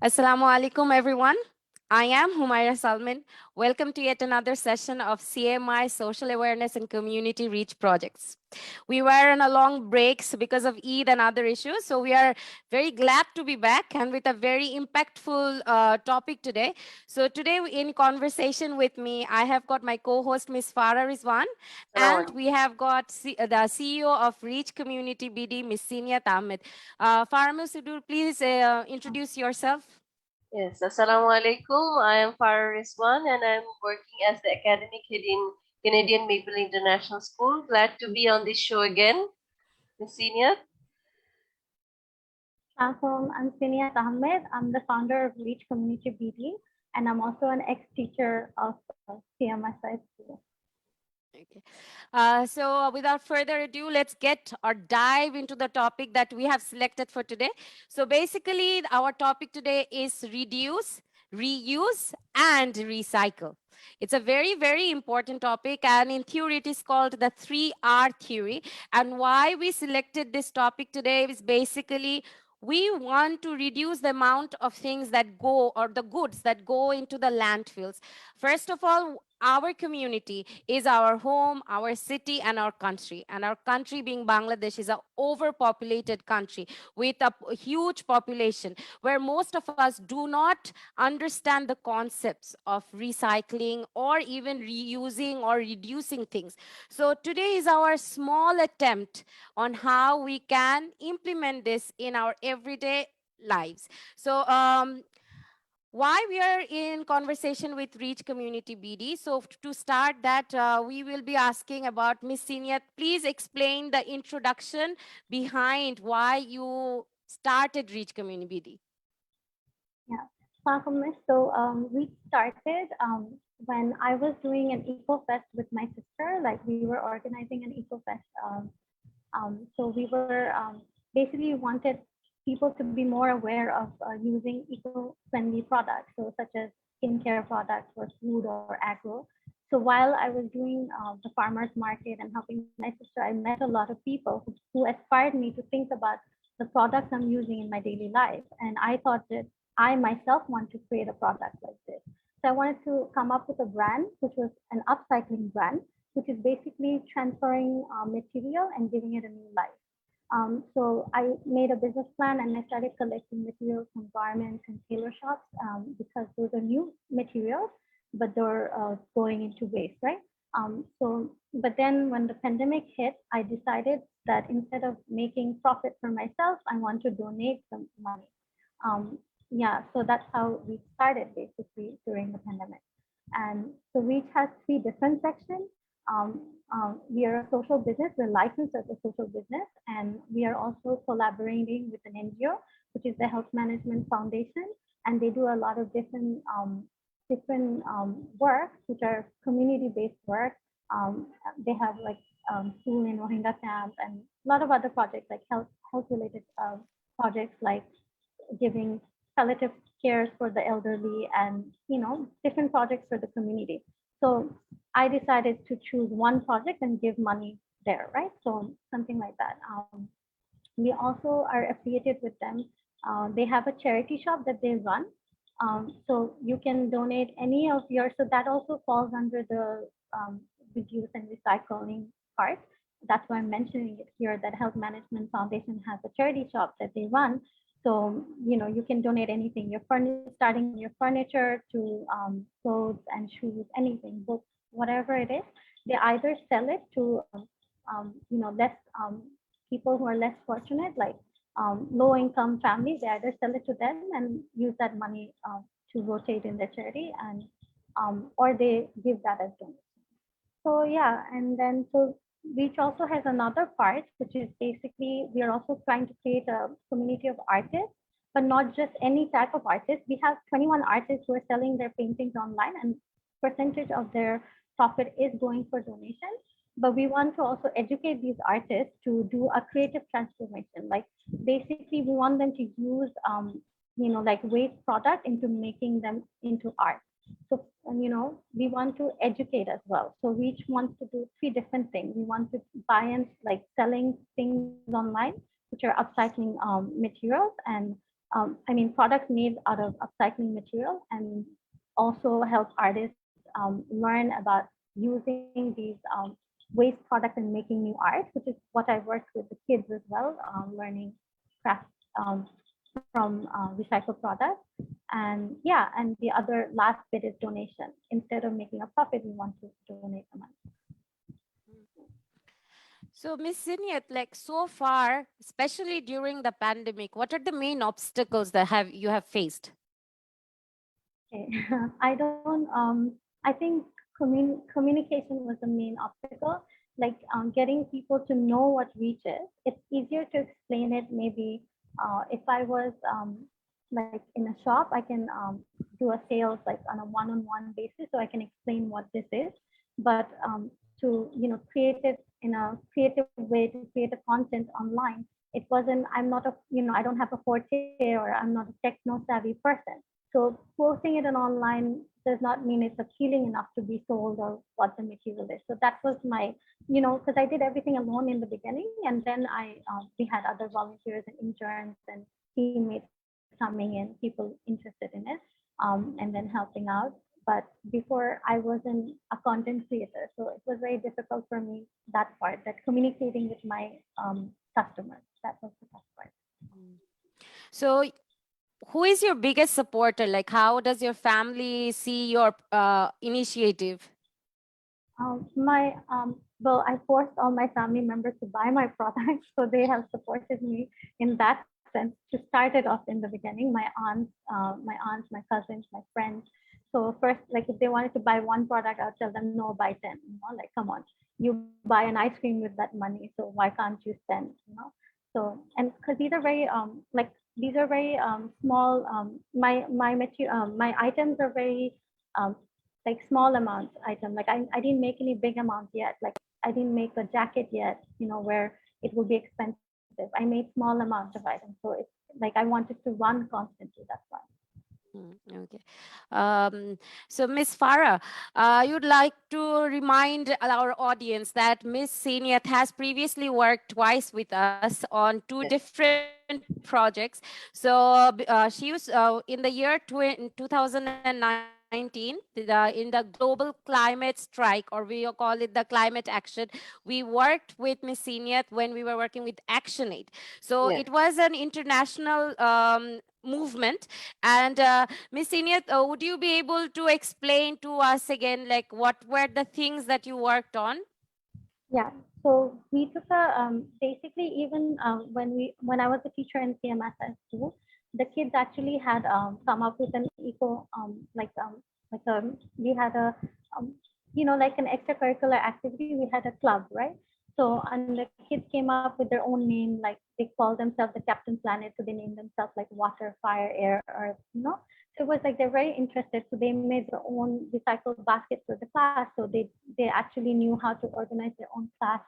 Assalamu alaikum, everyone. I am Humaira Salman. Welcome to yet another session of CMI Social Awareness and Community Reach Projects. We were on a long breaks because of Eid and other issues, so we are very glad to be back and with a very impactful topic today. So today, in conversation with me, I have got my co-host Ms. Farah Rizwan, and Salaam we have got the CEO of Reach Community BD, Ms. Siniat Ahmed. Farah, Ms. Sudur, please introduce yourself. Yes, Assalamu alaikum. I am Farah Rizwan and I'm working as the academic head in Canadian Maple International School. Glad to be on this show again, Miss Senior. I'm Siniat Ahmed. I'm the founder of Reach Community BD, and I'm also an ex-teacher of CMIS school. Okay. So without further ado, let's get or dive into the topic that we have selected for today. So basically, our topic today is reduce, reuse, and recycle. It's a very, very important topic, and in theory, it is called the 3R theory. And why we selected this topic today is basically we want to reduce the amount of things that go or the goods that go into the landfills. First of all, our community is our home, our city, and our country. And our country, being Bangladesh, is an overpopulated country with a huge population where most of us do not understand the concepts of recycling or even reusing or reducing things. So today is our small attempt on how we can implement this in our everyday lives. So why we are in conversation with Reach Community BD. So to start that, we will be asking about Miss Siniat. Please explain the introduction behind why you started Reach Community BD. Yeah, we started when I was doing an eco fest with my sister. Like we were organizing an eco fest. So we were basically wanted people to be more aware of using eco-friendly products, so such as skincare products or food or agro. So while I was doing the farmers market and helping my sister, I met a lot of people who aspired me to think about the products I'm using in my daily life. And I thought that I myself want to create a product like this. So I wanted to come up with a brand, which was an upcycling brand, which is basically transferring material and giving it a new life. So I made a business plan and I started collecting materials from garments and tailor shops because those are new materials, but they're going into waste, right? But then when the pandemic hit, I decided that instead of making profit for myself, I want to donate some money. Um, yeah, so that's how we started basically during the pandemic. And so Reach has three different sections. We are a social business. We're licensed as a social business, and we are also collaborating with an NGO, which is the Health Management Foundation, and they do a lot of different work, which are community-based work. They have like school in Rohingya camp and a lot of other projects like health-related projects like giving palliative cares for the elderly and different projects for the community. So I decided to choose one project and give money there, right? So something like that. We also are affiliated with them. They have a charity shop that they run. So you can donate any of your, so that also falls under the reduce and recycling part. That's why I'm mentioning it here that Health Management Foundation has a charity shop that they run. So, you can donate anything, your starting from your furniture to clothes and shoes, anything, books, whatever it is. They either sell it to, less people who are less fortunate, like low income families. They either sell it to them and use that money to rotate in their charity, and or they give that as donation. So yeah, and then so Reach also has another part, which is basically we are also trying to create a community of artists, but not just any type of artist. We have 21 artists who are selling their paintings online, and percentage of their profit is going for donations. But we want to also educate these artists to do a creative transformation. Like basically, we want them to use, like waste product into making them into art. So, we want to educate as well. So Reach wants to do three different things. We want to buy and like selling things online, which are upcycling materials, and I mean, products made out of upcycling material, and also help artists learn about using these waste products and making new art, which is what I worked with the kids as well, learning craft um, from recycled products. And yeah, and the other last bit is donation. Instead of making a profit, we want to donate the money. So, Miss Siniat, like so far, especially during the pandemic, what are the main obstacles that have you have faced? Okay. I don't, I think communication was the main obstacle. Like getting people to know what reach is. It's easier to explain it maybe if I was like in a shop, I can do a sales like on a one-on-one basis, so I can explain what this is. But to, create it in a creative way, to create a content online, it wasn't. I'm not a, I don't have a forte, or I'm not a techno savvy person. So posting it on online does not mean it's appealing enough to be sold or what the material is. So that was my, because I did everything alone in the beginning, and then we had other volunteers and interns and teammates coming in, people interested in it, and then helping out. But before I wasn't a content creator, so it was very difficult for me, that part, that communicating with my customers. That was the tough part. Mm. So, who is your biggest supporter? Like, how does your family see your initiative? Well, I forced all my family members to buy my products, so they have supported me in that sense to start it off in the beginning. My cousins, my friends. So first, like if they wanted to buy one product, I'll tell them no, buy 10. Like come on, you buy an ice cream with that money, so why can't you spend? So and because these are very these are very small. My items are very um, like small amounts item. Like I didn't make any big amounts yet. Like I didn't make a jacket yet, where it will be expensive. I made small amounts of items. So it's like I wanted to run constantly. That's why. Okay. So, Miss Farah, I would like to remind our audience that Miss Seniath has previously worked twice with us on two Yes. different projects. So, she was in the year 2019 in the global climate strike, or we call it the climate action. We worked with Miss Seniath when we were working with ActionAid. So, it Yes. was an international movement. And Miss Senior, would you be able to explain to us again, like what were the things that you worked on? Yeah. So we took a basically, even when I was a teacher in CMIS school, the kids actually had come up with an eco we had a um, like an extracurricular activity. We had a club, right? So and the kids came up with their own name, like they call themselves the Captain Planet, so they named themselves like water, fire, air, earth. So it was like they're very interested, so they made their own recycled baskets for the class. So they actually knew how to organize their own class,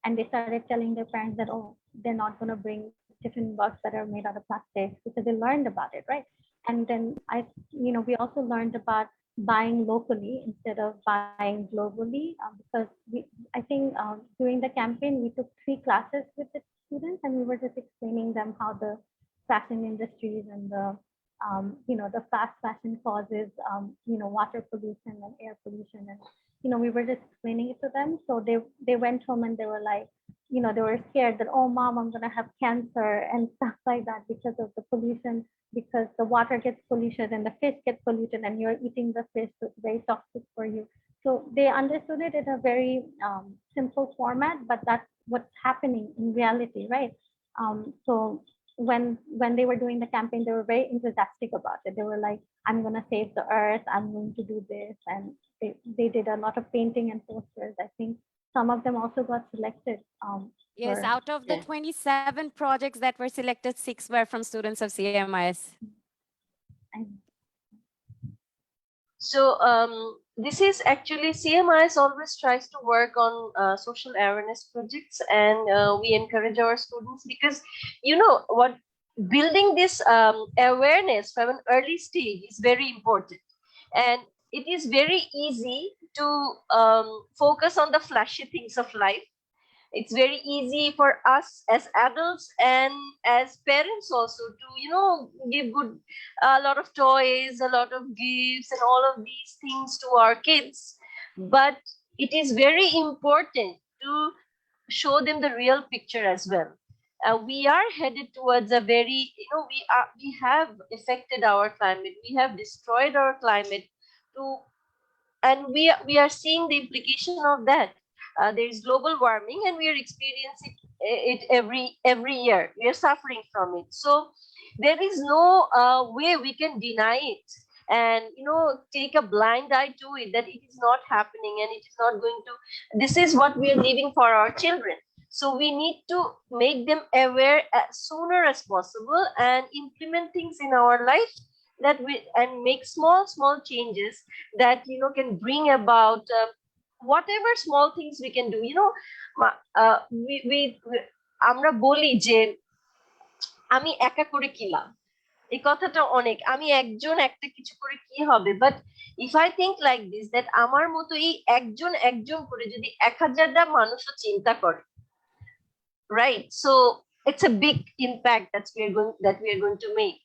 and they started telling their parents that, oh, they're not going to bring different bugs that are made out of plastic, because they learned about it, right? And then we also learned about buying locally instead of buying globally, because I think during the campaign we took 3 classes with the students, and we were just explaining them how the fashion industries and the fast fashion causes water pollution and air pollution. And we were just explaining it to them, so they went home and they were like, they were scared that, oh mom, I'm going to have cancer and stuff like that because of the pollution, because the water gets polluted and the fish get polluted and you're eating the fish, so it's very toxic for you. So they understood it in a very simple format, but that's what's happening in reality, right? So when they were doing the campaign, they were very enthusiastic about it. They were like, I'm going to save the earth, I'm going to do this. And they did a lot of painting and posters. I think some of them also got selected Yes, for out of the Yeah. 27 projects that were selected, 6 were from students of CMIS. and So this is actually CMIS always tries to work on social awareness projects, and we encourage our students because you know what, building this awareness from an early stage is very important, and it is very easy to focus on the flashy things of life It's very easy for us as adults and as parents also to, give good, a lot of toys, a lot of gifts and all of these things to our kids. But it is very important to show them the real picture as well. We are headed towards a very, we have affected our climate, we have destroyed our climate to, and we are seeing the implication of that. There is global warming and we are experiencing it every year. We are suffering from it. So there is no way we can deny it and, take a blind eye to it, that it is not happening and it is not going to. This is what we are leaving for our children. So we need to make them aware as sooner as possible and implement things in our life, that we and make small changes that, can bring about, whatever small things we can do. আমরা বলি যে আমি একা করে কি লাভ, এই কথাটা অনেক, আমি একজন একটা কিছু করে কি হবে, but if I think like this, that আমার মতো এই একজন একজন করে যদি 1000টা মানুষও চিন্তা করে, right? So it's a big impact that we are going to make.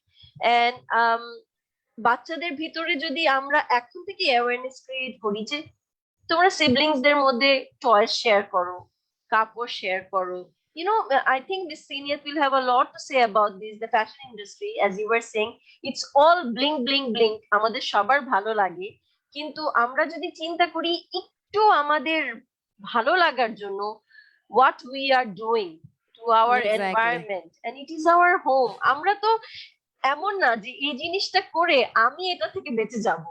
And বাচ্চাদের ভিতরে যদি আমরা এখন থেকে অ্যাওয়ারনেস ক্রিয়েট করি যে তোমরা সিবলিংসদের মধ্যে টয়েস শেয়ার করো, কাপড় শেয়ার করো, I think Miss Senior will have a lot to say about this. The fashion industry, as you were saying, it's all bling bling bling, আমাদের সবার ভালো লাগে, কিন্তু আমরা যদি চিন্তা করি একটু আমাদের ভালো লাগার জন্য, what we are doing to our Exactly. environment, and it is our home. আমরা তো এমন না যে এই জিনিসটা করে আমি এটা থেকে বেঁচে যাব,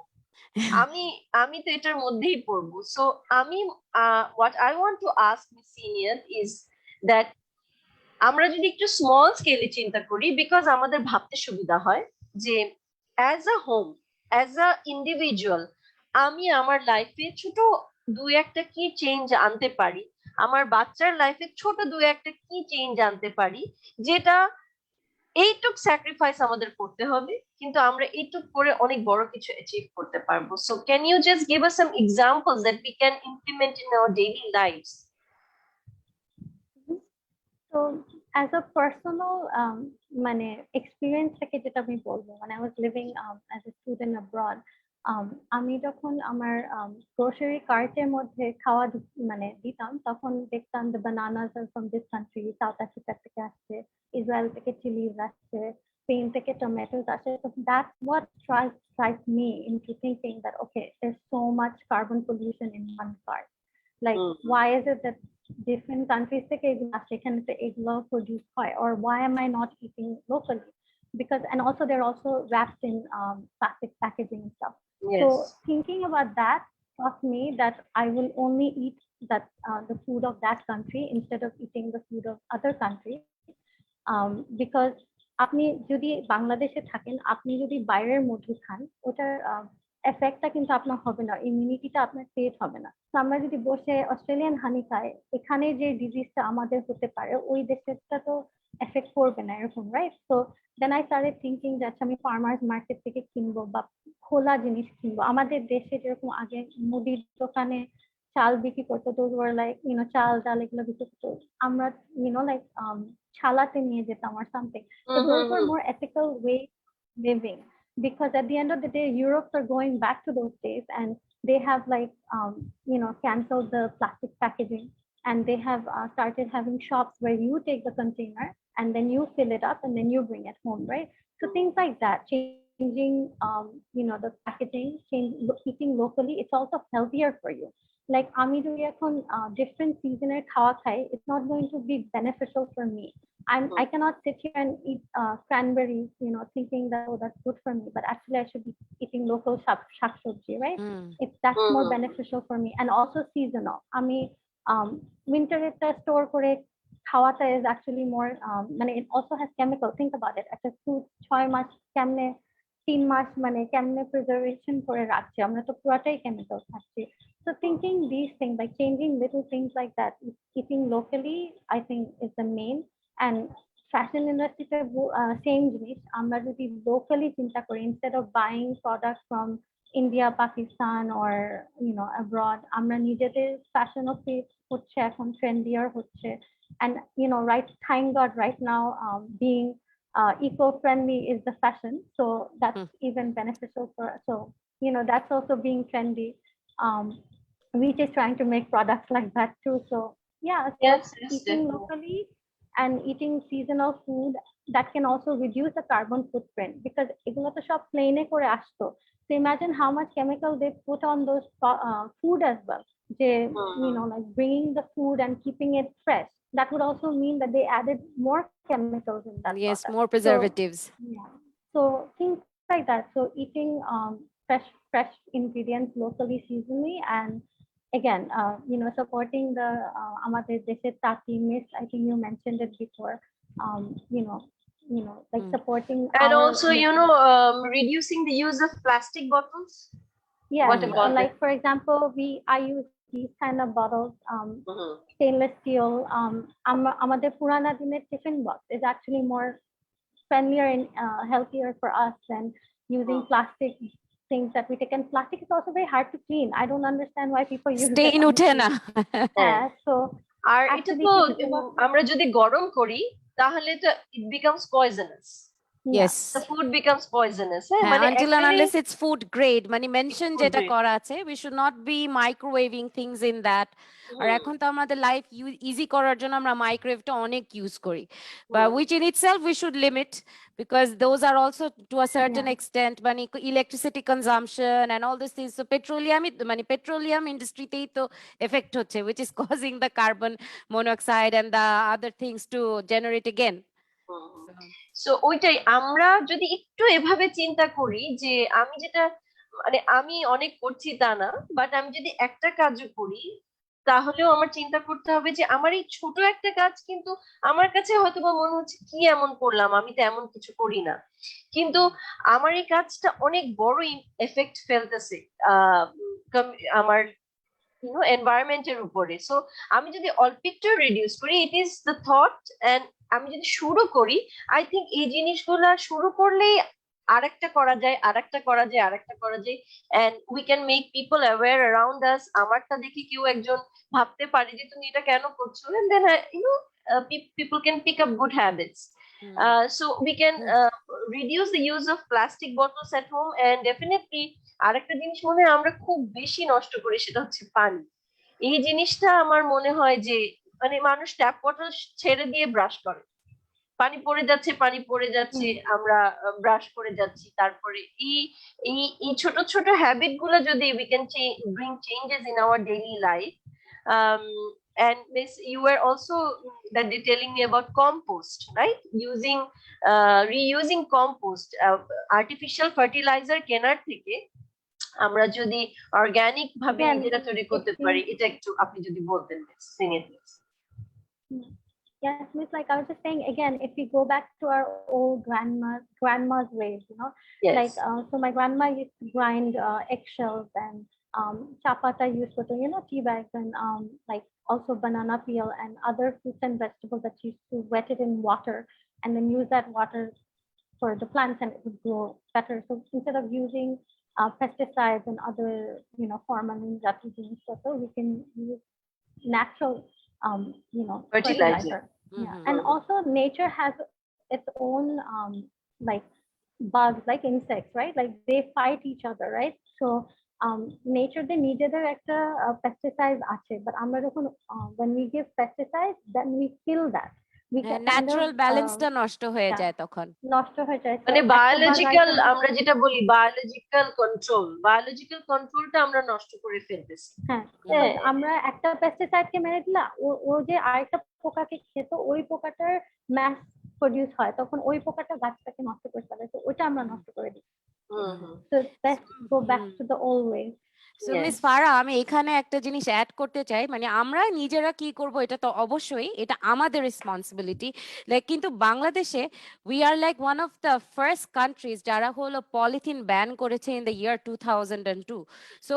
আমি আমি তো এটার মধ্যেই পড়বো। সো আমি what I want to ask Miss Senior is that আমরা যদি একটু স্মল স্কেলে চিন্তা করি, বিকজ আমাদের ভাবতে সুবিধা হয় যে as a home, as a individual, আমি আমার লাইফে ছোট দুই একটা কি চেঞ্জ আনতে পারি, আমার বাচ্চার লাইফে ছোট দুই একটা কি চেঞ্জ আনতে পারি, যেটা এইটুক স্যাক্রিফাইস আমাদের করতে হবে, কিন্তু আমরা এইটুক করে অনেক বড় কিছু অ্যাচিভ করতে পারবো। So can you just give us some examples that we can implement in our daily lifes? So as a personal মানে experience থেকে যেটা আমি বলবো, when I was living as a student abroad, আমি যখন আমার গ্রোসারি কার্টের মধ্যে খাওয়া মানে দিতাম, তখন দেখতাম the bananas are from this country, south Africa থেকে আসছে, ইসরায়েল থেকে চিলিজ আসছে, স্পেন থেকে টমেটোস আসছে. So that's what drives me into thinking that okay, there's so much carbon pollution in one cart. Like why is it that different countries থেকে এগুলো আসছে, এখানে তো এগুলো produce হয়, or why am I not eating locally? Because and also they're also wrapped in plastic packaging and stuff. Yes. So thinking about that taught me that I will only eat that the food of that country instead of eating the food of other countries. Because আপনি যদি বাংলাদেশে থাকেন, আপনি যদি বাইরের মধু খান, ওটার এফেক্টটা কিন্তু আপনার হবে না, ইমিউনিটিটা আপনার ক্রিয়েট হবে না। তো আমরা যদি বসে অস্ট্রেলিয়ান হানি খাই, এখানে যে ডিজিজটা আমাদের হতে পারে ওই দেশেরটা তো এফেক্ট করবে না, এরকম, right? So then I started thinking যে আচ্ছা আমি ফার্মার্স মার্কেট থেকে কিনবো বা খোলা জিনিস কিনবো। আমাদের দেশে যেরকম আগে মুদির দোকানে চাল বিক্রি করতো, দোজ ওয়ার লাইক চাল ডাল এগুলো বিক্রি করতো, আমরা লাইক ছালাতে নিয়ে যেতাম or something. So those were more ethical way living, because at the end of the day Europe are going back to those days and they have like canceled the plastic packaging, and they have started having shops where you take the container and then you fill it up and then you bring it home, right? So things like that, changing the packaging, eating locally, it's also healthier for you. Like আমি যদি এখন different seasonal খাওয়া খাই, it's not going to be beneficial for me. I cannot sit here and eat cranberries, thinking that oh that's good for me, but actually I should be eating local shak-sabji, right? It's that's more beneficial for me, and also seasonal. আমি winter এটা store করে খাওয়াটা is actually more মানে it also has chemical. Think about it, একটা fruit 6 মাস কেমনে 3 মাস মানে কেমনে preservation করে রাখছে, আমরা তো পুরাটাই কেমিক্যাল খাচ্ছি। So thinking these things, like changing little things like that, eating locally, I think is the main. And fashion industry তে সেম জিনিস, আমরা যদি locally চিন্তা করি, instead of buying products from India, Pakistan or abroad, আমরা নিজেদের ফ্যাশনও create হচ্ছে এখন ট্রেন্ডিয়ার হচ্ছে, and right, thank God, right now being eco-friendly is the fashion, so that's even beneficial for us. So that's also being trendy. um Reach is trying to make products like that too. So yeah, so Yes, yes, eating definitely. locally and eating seasonal food, that can also reduce the carbon footprint, because এগুলো তো সব প্লেনে করে আসতো. So imagine how much chemical they put on those food as well. They, like bringing the food and keeping it fresh. That would also mean that they added more chemicals in that product. Yes, more So preservatives. yeah, so things like that. So eating fresh ingredients locally, seasonally, and again, supporting the আমাদের দেশের CMIS. I think you mentioned it before. Um, like supporting And our also, reducing the use of plastic bottles. yeah, What about like for example, I use these kind of bottles, stainless steel. আমাদের পুরানা দিনের tiffin box is actually more friendlier and healthier for us than using plastic things that we take. And plastic is also very hard to clean. I don't understand why people use it. Stain উঠে না। Yeah, so আর এটা actually তো keep it about- আমরা যদি গরম করি তাহলে তো it becomes poisonous. yeah. Yes. The food becomes poisonous. হ্যাঁ, মানে until and actually unless it's food grade, মানে mention food যেটা grade. করা আছে, we should not be microwaving things in that. আর এখন তো আমাদের লাইফ ইজি করার জন্য আমরা মাইক্রোওয়েভটা অনেক ইউজ করি, but which in itself we should limit, because those are also to a certain extent মানে electricity consumption and all these things. So petroleum industryতেই তো effect হচ্ছে, which is causing the carbon monoxide and the other things to generate again. So ওইটাই আমরা যদি একটু এভাবে চিন্তা করি যে আমি যেটা মানে আমি অনেক করছি তা না, বাট আমি যদি একটা কাজও করি তাহলেও আমার চিন্তা করতে হবে যে আমার এই ছোট একটা কাজ কিন্তু আমার কাছে হয়তো বা মনে হচ্ছে কি এমন করলাম, আমি তো এমন কিছু করি না, কিন্তু আমার এই কাজটা অনেক বড় এফেক্ট ফেলতেছে আমার এনভায়রনমেন্টের উপরে। সো আমি যদি অল্প একটু রিডিউস করি, it is the thought, and আমি যদি শুরু করি, আই থিঙ্ক এই জিনিসগুলা শুরু করলেই আরেকটা করা যায়, আরেকটা করা যায়, আরেকটা করা যায়, and we can make people aware around us. আমারটা দেখি কেউ একজন ভাবতে পারে যে তুমি এটা কেন করছো, and then people can pick up good habits. So we can reduce the use of plastic bottles at home, and definitely আরেকটা জিনিস মনে হয় আমরা খুব বেশি নষ্ট করি, সেটা হচ্ছে পানি। এই জিনিসটা আমার মনে হয় যে মানে মানুষ ট্যাপ ওয়াটার ছেড়ে দিয়ে ব্রাশ করে, পানি পড়ে যাচ্ছে, পানি পড়ে যাচ্ছে, আমরা ব্রাশ করে যাচ্ছি। তারপরে এই এই এই ছোট ছোট হ্যাবিট গুলো যদি we can bring changes in our daily life. And Miss, you were also that they telling me about compost, right? Reusing compost, artificial fertilizer কেনার থেকে আমরা যদি অর্গানিক ভাবে Again, নিজেরা তৈরি করতে পারি, এটা একটু আপনি যদি বলতেন please. Yes, Miss, like I was just saying again, if we go back to our old grandma's ways, Yes. like so my grandma used to grind eggshells and chapata used for tea bags, and like also banana peel and other fruits and vegetables that she used to wet it in water and then use that water for the plants and it would grow better. So instead of using pesticides and other formalin that we use, so we can use natural fertilizer. Yeah. And also nature has its own like bugs, like insects, right? Like they fight each other, right? So nature the নিজেদের একটা pesticides আছে, but আমরা যখন when we give pesticides, then we kill that. Natural ব্যালেন্সটা নষ্ট হয়ে যায় তখন, নষ্ট হয়ে যায়। মানে বায়োলজিক্যাল, আমরা যেটা বলি বায়োলজিক্যাল কন্ট্রোলটা আমরা নষ্ট করে ফেলতেছি। হ্যাঁ, আমরা একটা পেস্টিসাইডকে মেরে দিলাম, ও যে আরেকটা পোকাকে খেত, ওই পোকাটার ম্যাস প্রডিউস হয়, তখন ওই পোকাটা গাছটাকে নষ্ট করে ফেলে, তো ওটা আমরা নষ্ট করে দিই। So let's go back to the old way. So miss Farah, আমি এখানে একটা জিনিস অ্যাড করতে চাই, মানে আমরা নিজেরা কি করব এটা তো অবশ্যই এটা আমাদের রেসপন্সিবিলিটি, লাইক কিন্তু বাংলাদেশে we are like one of the first countries যারা হলো পলিথিন ব্যান করেছে in the year 2002. So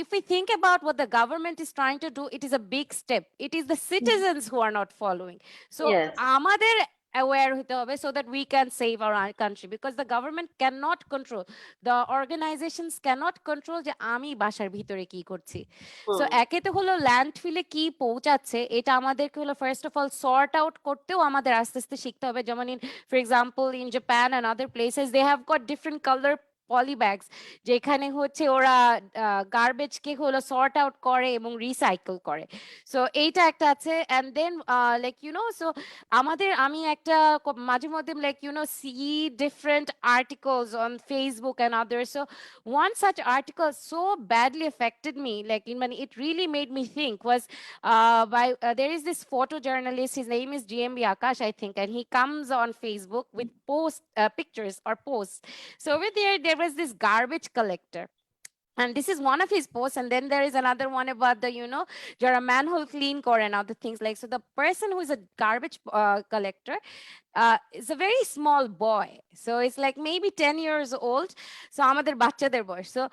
if we think about what the government is trying to do, it is a big step. It is the citizens who are not following. So আমাদের aware হতে হবে, so that we can save our country, because the government cannot control, the organizations cannot control যে আমি বাসার ভিতরে কি করছি। So একেতে হলো ল্যান্ডফিলে কি পৌঁছাচ্ছে, এটা আমাদেরকে হলো first of all sort out করতেও আমাদের আস্তে আস্তে শিখতে হবে। যেমন for example in Japan and other places they have got different colour polybags, যেখানে হচ্ছে ওরা গার্বেজকে হলো সর্ট আউট করে এবং রিসাইকেল করে। সো এইটা একটা আছে। অ্যান্ড দেন লাইক সো আমি একটা মাঝে মধ্যে like see different articles on Facebook and others. So one such article so badly affected me, like it really made me think, was by there is this photojournalist, his name is GMB Akash, I think, and he comes on Facebook with pictures or posts. So over there was this garbage collector, and this is one of his posts, and then there is another one about the you're a manhole clean core and other things. Like, so the person who is a garbage collector is a very small boy, so it's like maybe 10 years old, so আমাদের বাচ্চাদের বয়স। So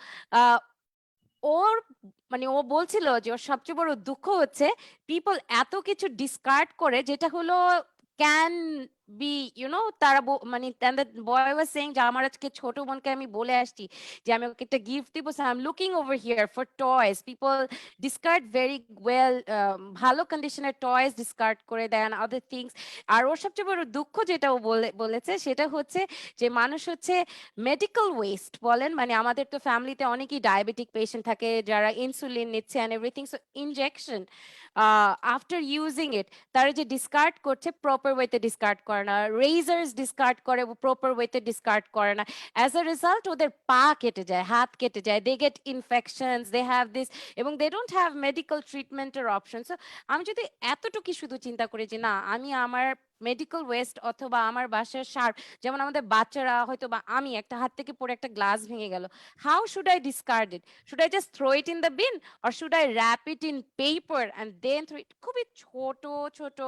ওর ও বলছিল যে ওর সবচেয়ে বড় দুঃখ হচ্ছে people এত কিছু ডিসকার্ড করে, যেটা হলো ক্যান বি তারা and the boy was saying যে আমার আজকে ছোট বোনকে আমি বলে আসছি যে আমি ওকে একটা গিফট দিব, so I am looking over here for toys, people discard very well, ভালো কন্ডিশনের টয়স ডিসকার্ড করে দেন, আদার থিংস। আর ওর সবচেয়ে বড় দুঃখ যেটা ও বলেছে সেটা হচ্ছে যে মানুষ হচ্ছে মেডিকেল ওয়েস্ট বলেন, আমাদের তো ফ্যামিলিতে অনেকেই ডায়াবেটিক পেশেন্ট থাকে যারা ইনসুলিন নিচ্ছে and everything, so injection after using it তারা যে ডিসকার্ড করছে প্রপার ওয়েতে ডিসকার্ড করে না, রেজার্স ডিসকার্ড করে প্রপার ওয়েতে ডিসকার্ড করে না, অ্যাজ আ রেজাল্ট ওদের পা কেটে যায়, হাত কেটে যায়, they get infections, they have this, এবং দে ডোন্ট হ্যাভ মেডিকেল ট্রিটমেন্টের অপশন। সো আমি যদি এতটুকু শুধু চিন্তা করি যে না, আমি আমার মেডিকেল ওয়েস্ট অথবা আমার বাসার সার, যেমন আমাদের বাচ্চারা হয়তো বা আমি একটা হাত থেকে পড়ে একটা গ্লাস ভেঙে গেল, how should I discard it? Should I just throw it in the bin, or should I wrap it in paper and then throw it? খুবই ছোট ছোট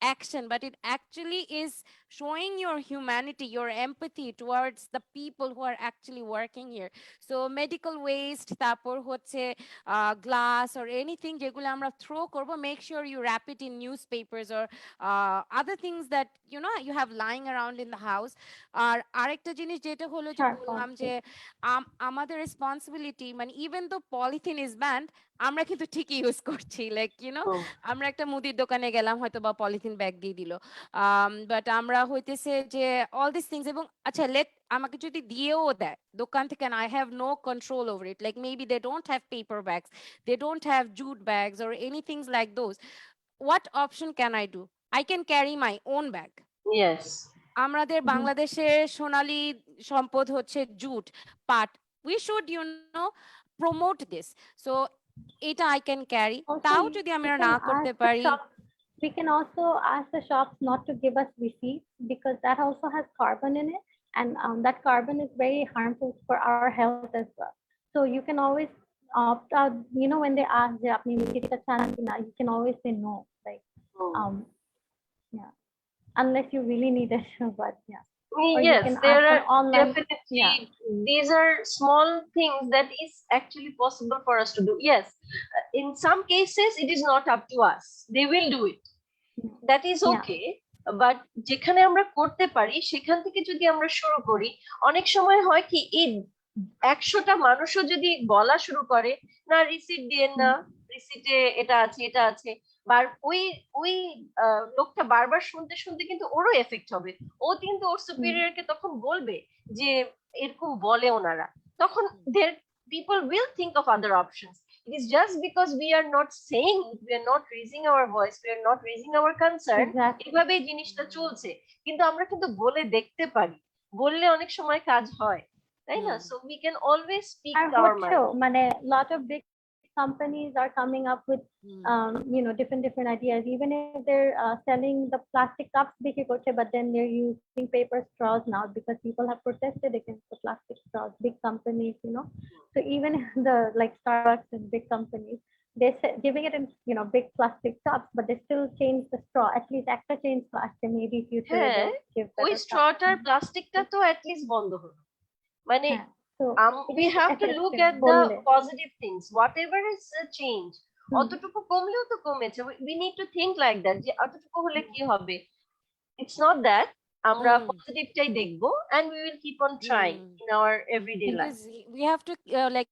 action, but it actually is showing your humanity, your empathy towards the people who are actually working here. So medical waste, তারপর হচ্ছে glass or anything যেগুলো আমরা throw করব, make sure you wrap it in newspapers or other things that you have lying around in the house. আর আরেকটা জিনিস যেটা হলো যে বললাম যে আমাদের responsibility, even though polythene is band, আমরা কিন্তু ঠিকই ইউজ করছি। লাইক আমরা একটা মুদির দোকানে গেলাম, হয়তো বা পলিথিন ব্যাগ দিয়ে দিল, বাট আমরা হইতেছে যে অল দিস থিংস, এবং আচ্ছা আমাকে যদি দিয়েও দেয় দোকান থেকে, I have no control over it, like maybe they don't have paper bags, they don't have jute bags or anything like those. What option can I do? I can carry my own bag. Yes. আমাদের বাংলাদেশের সোনালী সম্পদ হচ্ছে jute, পাট। We should promote this. So এটা I can carry, তাও যদি আমরা না করতে পারি। We can also ask the shops not to give us receipts, because that also has carbon in it, and that carbon is very harmful for our health as well. So you can always opt out, when they ask যে আপনি লিখিতটা চান কিনা, you can always say no, like yeah, unless you really need it. But yeah, or yes, there are online, definitely these are small things that is actually possible for us to do. Yes, in some cases it is not up to us, they will do it, that is okay. But যেখানে আমরা করতে পারি সেখান থেকে যদি আমরা শুরু করি, অনেক সময় হয় কি এই 100টা মানুষও যদি বলা শুরু করে না রিসিট দিয়ে না, রিসিটে এটা আছে এটা আছে, ওই ওই লোকটা বারবার শুনতে শুনতে কিন্তু ওরও এফেক্ট হবে, ও কিন্তু ওর সুপিরিয়রকে তখন বলবে যে এরকম বলে ওনারা, তখন দের people will think of other options. It is just because we are not saying it, we are not raising our voice, we are not raising our concern, এভাবে জিনিসটা চলছে, কিন্তু আমরা কিন্তু বলে দেখতে পারি, বললে অনেক সময় কাজ হয়, তাই না? So we can always speak our mind. Lot of big companies are coming up with different ideas, even if they're selling the plastic cups bikri korche, but then they're using paper straws now because people have protested against the plastic straws, big companies. So even the like Starbucks and big companies, they're giving it in big plastic cups, but they still change the straw, at least একটা change তো আসছে, maybe future give ওই স্ট্রটার প্লাস্টিকটা তো at least বন্ধ হলো, মানে we have to look at the positive things, whatever is a change, অতটুকু কমলেও তো কমেছে, we need to think like that, যে অতটুকু হলে কি হবে, it's not that আমরা Mm. পজিটিভটাই দেখবো and we will keep on trying Mm. in our everyday life. Because we have to like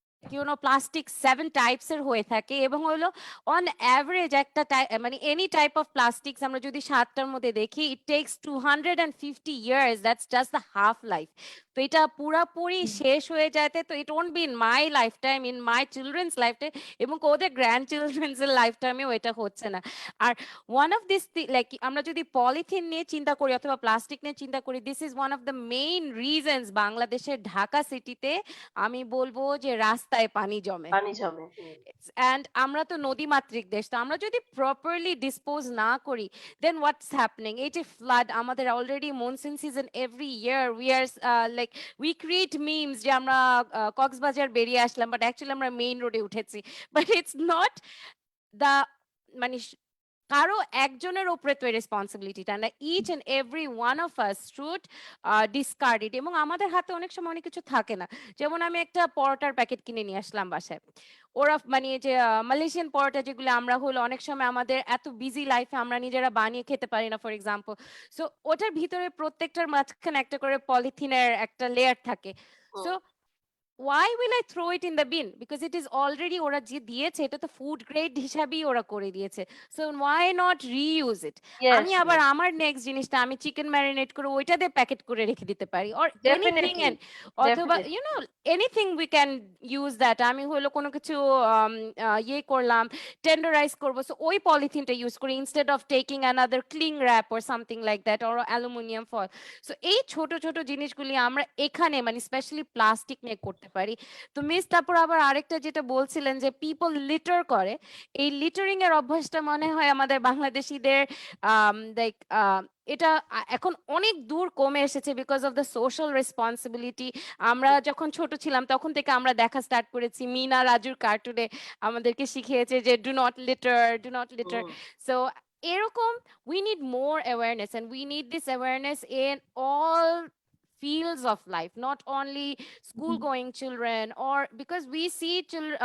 plastic 7 types এর হয়ে থাকে এবং হলো on average একটা মানে any type of plastics আমরা যদি 7টার মধ্যে দেখি it takes 250 years, that's just the half life. তো এটা পুরাপুরি শেষ হয়ে যাতে তো it won't be in my lifetime, in my children's lifetime এবং ওদের grandchildren's এর lifetime-এও এটা হচ্ছে না। আর one of this like আমরা যদি পলিথিন নিয়ে চিন্তা করি অথবা প্লাস্টিক নিয়ে চিন্তা করি, this is one of the main reasons বাংলাদেশের ঢাকা সিটিতে আমি বলবো যে রাস্তায় পানি জমে। পানি জমে। অ্যান্ড আমরা তো নদীমাতৃক দেশ, তো আমরা যদি প্রপারলি ডিসপোজ না করি দেন হোয়াটস হ্যাপনিং, এই যে ফ্লাড আমাদের already monsoon season every year we are like we create memes যে আমরা কক্সবাজার বেরিয়ে আসলাম বাট অ্যাকচুয়ালি আমরা মেইন রোডে উঠেছি, বাট ইটস নট দ্য মানে কারো একজনের উপরে তো রেসপন্সিবিলিটিটা না, each and every one of us should discard it. এবং আমাদের হাতে অনেক সময় অনেক কিছু থাকে না, যেমন আমি একটা পরোটার প্যাকেট কিনে নিয়ে আসলাম বাসায়, ওরা মানে যে মালয়েশিয়ান পরোটা যেগুলো আমরা হলো অনেক সময় আমাদের এত বিজি লাইফে আমরা নিজেরা বানিয়ে খেতে পারি না ফর এক্সাম্পল, সো ওটার ভিতরে প্রত্যেকটার মাঝখানে একটা করে পলিথিনের একটা লেয়ার থাকে, so why will I throw it in the bin? Because it is already ওরা যে দিয়েছে এটা তো ফুড গ্রেড হিসাবেই ওরা করে দিয়েছে, so why not reuse it? Yes, আমি আবার yes, আমার নেক্সট জিনিসটা আমি চিকেন ম্যারিনেট করে ওইটা দিয়ে প্যাকেট করে রেখে দিতে পারি, অর এনিথিং, definitely, এন্ড অথবা definitely. Anything we can use that. আমি হলো কোনো কিছু ইয়ে করলাম, টেন্ডারাইজ করবো, সো ওই পলিথিনটা ইউজ করি instead of taking another cling wrap or something like that or aluminium foil. So এই ছোট ছোট জিনিসগুলি আমরা এখানে মানে স্পেশালি প্লাস্টিক নিয়ে করতে পারি। তো মিস তারপর আবার আরেকটা যেটা বলছিলেন যে পিপল লিটার করে, এই লিটারিং এর অভ্যাসটা মনে হয় আমাদের বাংলাদেশিদের লাইক এটা এখন অনেক দূর কমে এসেছে because of the social responsibility. আমরা যখন ছোট ছিলাম তখন থেকে আমরা দেখা স্টার্ট করেছি, মিনা রাজুর কার্টুনে আমাদেরকে শিখিয়েছে যে do not litre, do not litre. So এরকম we need more awareness and we need this awareness in all fields of life, not only school going children, or because we see children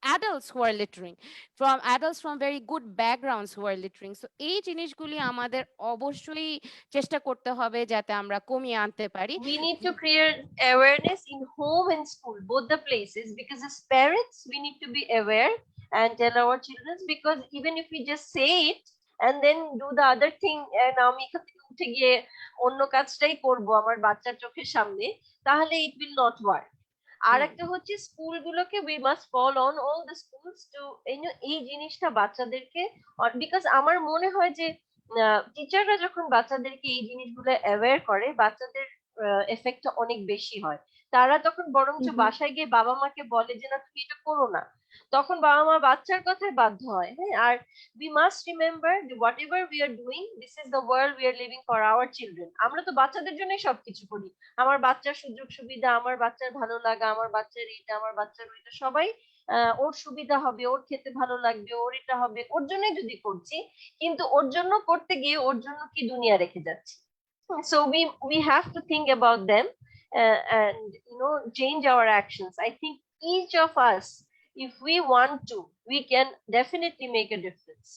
adults who are littering, from adults from very good backgrounds who are littering. So এই জিনিসগুলি আমাদের অবশ্যই চেষ্টা করতে হবে যাতে আমরা কমিয়ে আনতে পারি। We need to create awareness in home and school, both the places, because as parents we need to be aware and tell our children, because even if we just say it and then do the other thing, and আমি এখান থেকে উঠে গিয়ে অন্য কাজটাই করব আমার বাচ্চার চোখের সামনে, তাহলে it will not work. আর একটা হচ্ছে স্কুলগুলোকে we must call on all the schools to এই জিনিসটা বাচ্চাদেরকে, বিকজ আমার মনে হয় যে টিচাররা যখন বাচ্চাদেরকে এই জিনিসগুলো অ্যাওয়্যার করে বাচ্চাদের এফেক্টটা অনেক বেশি হয়। তারা তখন বরঞ্চ বাসায় গিয়ে বাবা মাকে বলে যে না তুমি এটা করো না, তখন বাবা মা বাচ্চার কথায় বাধ্য হয়। হ্যাঁ, আর we must remember that whatever we are doing, this is the world we are living for our children. আমরা তো বাচ্চাদের জন্যই সবকিছু করি, আমার বাচ্চার সুযোগ সুবিধা, আমার বাচ্চার ভালো লাগা, আমার বাচ্চার এটা, আমার বাচ্চার ওইটা, সবাই ওর সুবিধা হবে, ওর খেতে ভালো লাগবে, ওর এটা হবে, ওর জন্যই যদি করছি, কিন্তু ওর জন্য করতে গিয়ে ওর জন্য কি দুনিয়া রেখে যাচ্ছি। So we have to think about them and change our actions. I think each of us, if we want to, we can definitely make a difference.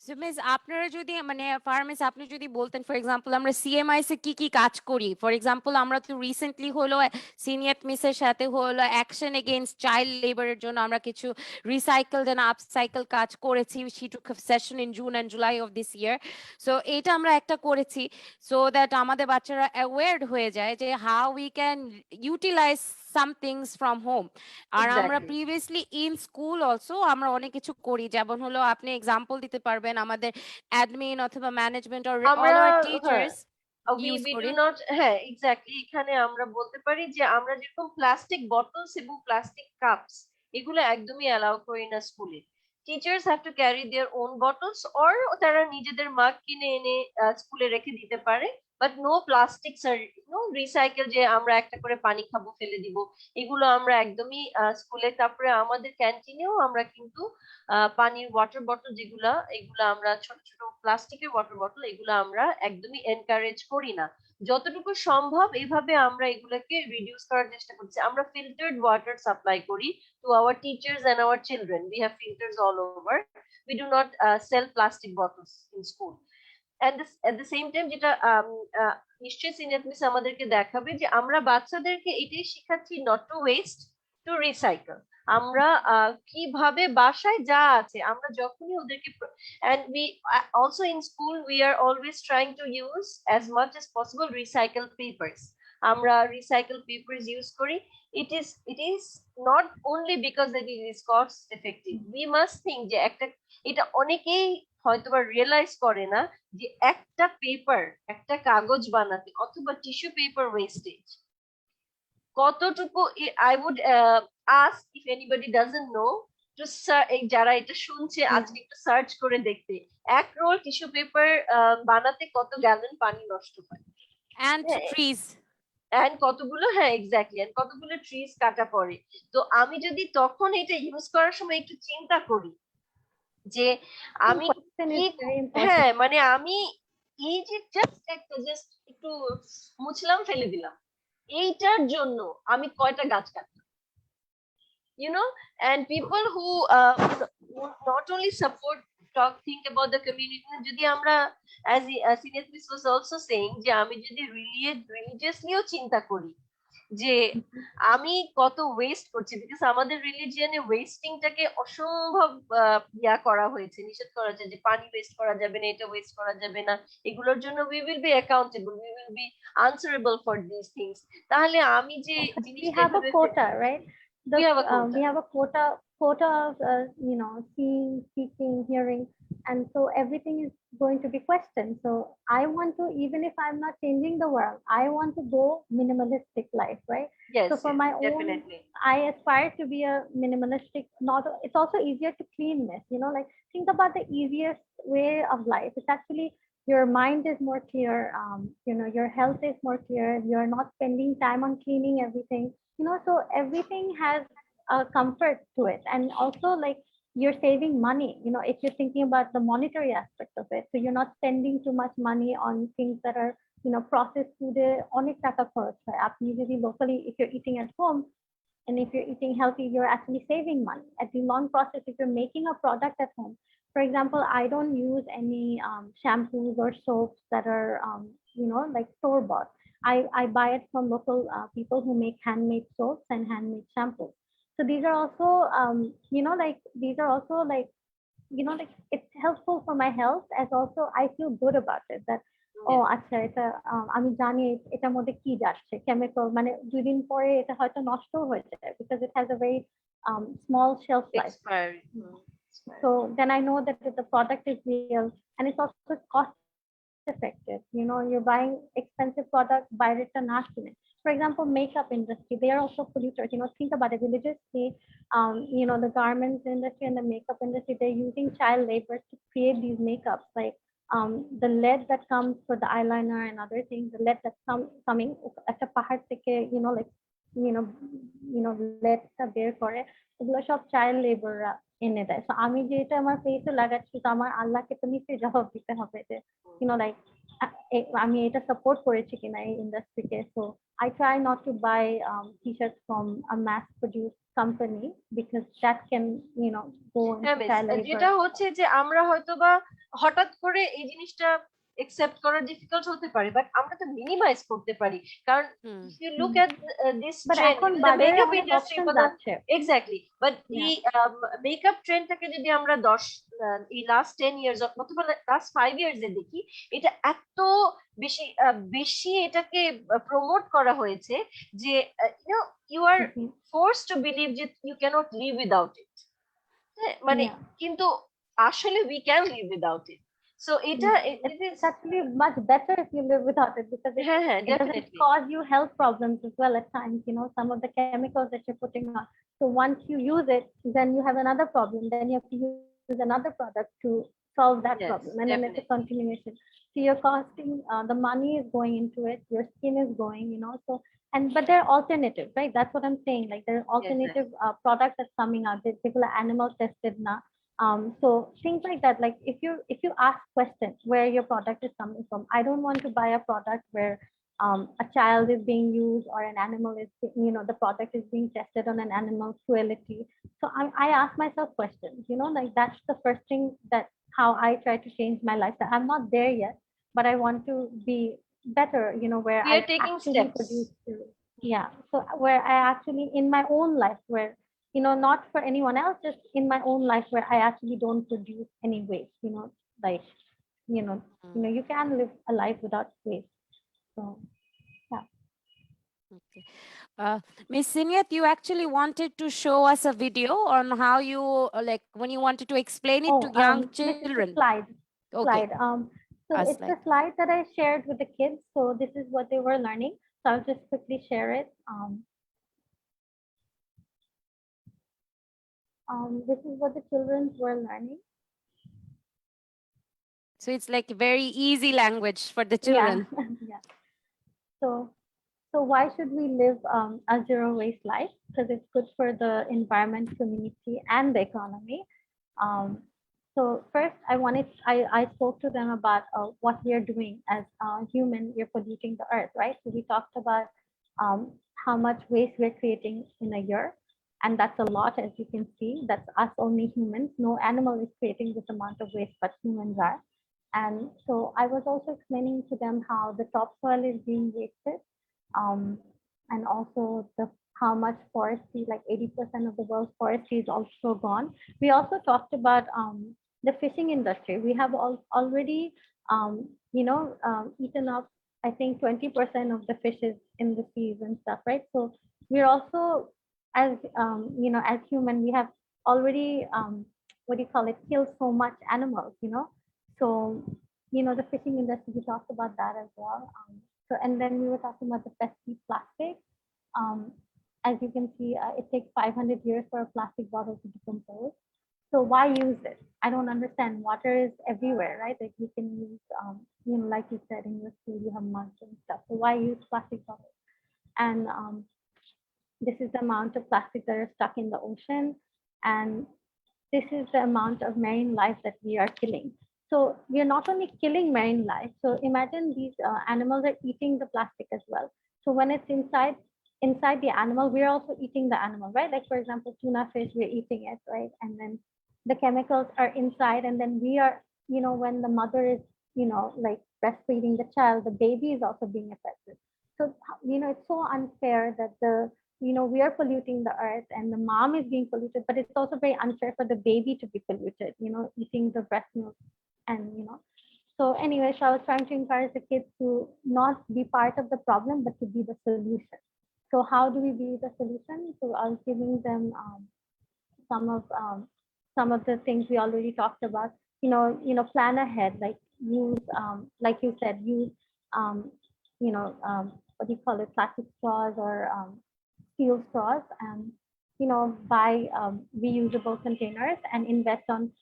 So miss আপনারা যদি মানে ফার্মেস আপনি যদি বলতেন ফর এক্সাম্পল আমরা সিএমআইএস এ কি কি কাজ করি, ফর এক্সাম্পল আমরা তো রিসেন্টলি হলো সিনিয়র মিসের সাথে হলো অ্যাকশন এগেইনস্ট চাইল্ড লেবারের জন্য আমরা কিছু রিসাইকেলড এন্ড আপসাইকেল কাজ করেছি, she took a session in June and July of this year. So এটা আমরা একটা করেছি সো দ্যাট আমাদের বাচ্চারা অ্যাওয়ার্ড হয়ে যায় যে how we can utilise some things from home. আর আমরা Exactly. Previously in school also আমরা অনেক কিছু করি, যেমন হলো আপনি এক্সাম্পল দিতে পারবেন আমাদের অ্যাডমিন অথবা ম্যানেজমেন্ট অর আমরা অল আওয়ার হ্যাঁ, টিচার্স ইউজ we do করি। not, হ্যাঁ এক্স্যাক্টলি, এখানে আমরা বলতে পারি যে আমরা যেরকম প্লাস্টিক বটলস এবং প্লাস্টিক কাপস এগুলো একদমই অ্যালাউ করি না স্কুলে। Teachers have to carry their own bottles, or তারা নিজেদের মাগ কিনে এনে স্কুলে রেখে দিতে পারে, বাট নো প্লাস্টিকস আর নো রিসাইকেল, যে আমরা একটা করে পানি খাবো ফেলে দিব, এগুলো আমরা একদমই স্কুলে। তারপরে আমাদের ক্যান্টিনেও আমরা কিন্তু পানির ওয়াটার বটল যেগুলা, এগুলা আমরা ছোট ছোট প্লাস্টিকের ওয়াটার বটল, এগুলো আমরা একদমই এনকারেজ করি না। যতটুকু সম্ভব এভাবে আমরা এগুলোকে রিডিউস করার চেষ্টা করছি। আমরা ফিল্টার্ড ওয়াটার সাপ্লাই করি to our teachers and our children. We have filters all over. We do not sell plastic bottles in school. at the same time যেটা নিশ্চয়ই সিনিয়র মিস আমাদেরকে দেখাবে যে আমরা বাচ্চাদেরকে এটাই শেখাচ্ছি not to waste, to recycle. আমরা কিভাবে বাসায় যা আছে আমরা যখনই ওদেরকে, and we also in school we are always trying to use as much as possible recycled papers. আমরা recycled papers use করি। it is not only because that it is cost effective, we must think যে একটা, এটা অনেকেই হয়তোবা realise করে না যে একটা পেপার, একটা কাগজ বানাতে অথবা টিস্যু পেপার ওয়েস্টেজ কতটুকু। I would ask if anybody doesn't know to, যারা এটা শুনছে আজকে একটু সার্চ করে দেখতে, এক রোল টিস্যু পেপার বানাতে কত গ্যালন পানি নষ্ট হয়, and trees. এন্ড কতগুলো, হ্যাঁ এক্স্যাক্টলি, এন্ড কতগুলো ট্রিজ কাটা পড়ে। তো আমি যদি তখন এটা ইউজ করার সময় একটু চিন্তা করি যে আমি হ্যাঁ মানে আমি এই যে জাস্ট একটু মুছলাম ফেলে দিলাম, এইটার জন্য আমি কয়টা গাছ কাটলাম, you know, and people who not only support, think about the community, যদি আমরা as senior miss was also saying যে আমি যদি religiouslyও চিন্তা করি যে আমি কত ওয়েস্ট করছি, বিকজ আমাদের রিলিজিয়নে ওয়েস্টিংটাকে অসম্ভব করা হয়েছে, নিষেধ করা হয়েছে যে পানি ওয়েস্ট করা যাবে না, এটা ওয়েস্ট করা যাবে না, এগুলোর জন্য we will be accountable, we will be answerable for this things. তাহলে আমি যে জিনিসটা we have a quota of seeing, speaking, hearing, and so everything is going to be questioned. So I want to, even if I'm not changing the world, I want to go minimalistic life, right? Yes, so for my definitely. own, I aspire to be a minimalistic, not, it's also easier to clean this, like think about the easiest way of life. It's actually your mind is more clear, your health is more clear, you're not spending time on cleaning everything, so everything has a comfort to it. And also, like, you're saving money, if you're thinking about the monetary aspect of it, so you're not spending too much money on things that are processed food অনেক টাকা খরচ হয়। আপনি যদি locally, if you're eating at home and if you're eating healthy, you're actually saving money. At the long process, if you're making a product at home, for example, I don't use any shampoos or soaps that are like store bought. I buy it from local people who make handmade soaps and handmade shampoos. So these are also like these are also like like it's helpful for my health, as also I feel good about it, that আচ্ছা এটা আমি জানি এটার মধ্যে কি যাচ্ছে chemical, মানে 2 দিন পরে এটা হয়তো নষ্ট হয়ে যায়, because it has a very small shelf life. So then I know that the product is real, and it's also cost effective. You're buying expensive product, buy it and not in it. For example, makeup industry, they are also polluters. Think about it religiously. The garments industry and the makeup industry, they're using child labor to create these makeups. Like the lead that comes for the eyeliner and other things, the lead that's coming at a pahad থেকে, like leadটা বের করে, ওগুলো সব child labor এনে দেয়। So আমি যে এটা আমার ফেসে লাগাচ্ছি, তো আমার আল্লাহকে তো নিশ্চয়ই জবাব দিতে হবে যে like আমি এটা সাপোর্ট করেছি কিনা এই ইন্ডাস্ট্রিকে। So I try not to buy t-shirts from a mass produced company, because that can go into child labor. যেটা হচ্ছে যে আমরা হয়তোবা হঠাৎ করে এই জিনিসটা একসেপ্ট করা ডিফিকাল্ট হতে পারে, বাট আমরা তো মিনিমাইজ করতে পারি। কারণ if you look at this trend, the makeup industry, exactly, but এই মেকআপ ট্রেন্ডটাকে যদি আমরা এই লাস্ট 10 ইয়ার্স অথবা লাস্ট 5 ইয়ার্স এ দেখি, এটা এত বেশি বেশি এটাকে প্রমোট করা হয়েছে যে you are forced to believe that you cannot live without it. মানে কিন্তু আসলে we can live without it. So it's actually much better if you live without it, because it doesn't cause you health problems as well at times. Some of the chemicals that you're putting on. So once you use it, then you have another problem. Then you have to use another product to solve that problem, and then it's a continuation. So you're costing the money is going into it, your skin is going, So but there are alternatives, right? That's what I'm saying. Like there are alternative products that's coming out. There's particular animal tested now. So things like that. Like if you ask questions where your product is coming from, I don't want to buy a product where a child is being used, or an animal is, the product is being tested on an animal, cruelty. So I ask myself questions, like that's the first thing, that how I try to change my lifestyle. I'm not there yet, but I want to be better, where We are I taking actually produce steps. food. Yeah. So where I actually in my own life, where, not for anyone else, just in my own life where I actually don't produce any waste, like, you know, Mm, you can live a life without waste. So yeah. okay. Miss Sinyat, you actually wanted to show us a video on how you, like, when you wanted to explain it to Oh, young this is the children. slide. Okay, Slide. So a it's slide. the slide that I shared with the kids. So this is what they were learning. So I'll just quickly share it. This is what the children were learning. So it's like very easy language for the Yeah, children. yeah. So so why should we live a zero waste life? Because it's good for the environment, community, and the economy. Um, so first, I spoke to them about what we are doing as human. We're polluting the earth, right? So we talked about um, how much waste we're creating in a year, and that's a lot, as you can see. That's us only humans. No animal is creating this amount of waste, but humans are. And so I was also explaining to them how the topsoil is being wasted, um, and also the how much forestry, like 80% of the world's forestry is also gone. We also talked about the fishing industry. We have already, eaten up, I think, 20% of the fishes in the seas and stuff, right? So we're also, as as human, we have already, what do you call it, killed so much animals, So, the fishing industry, we talked about that as well. So, and then we were talking about the pesky plastic. Um, as you can see, it takes 500 years for a plastic bottle to decompose. So why use it? I don't understand. Water is everywhere, right? Like you can use, like you said in your school, you have mugs and stuff. So why use plastic bottles? And this is the amount of plastic that are stuck in the ocean. And this is the amount of marine life that we are killing. So we are not only killing marine life. So imagine these animals are eating the plastic as well. So when it's inside the animal, we're also eating the animal, right? Like for example, tuna fish, we're eating it, right? And then the chemicals are inside, and then we are, when the mother is, like breastfeeding the child, the baby is also being affected. So it's so unfair that we are polluting the earth and the mom is being polluted, but it's also very unfair for the baby to be polluted, eating the breast milk. And so anyway, so I was trying to encourage the kids to not be part of the problem but to be the solution. So how do we be the solution? So I was giving them some of the things we already talked about. Plan ahead, like use, like you said, use, um, what do you call it, plastic straws or steel straws, and buy reusable containers and invest on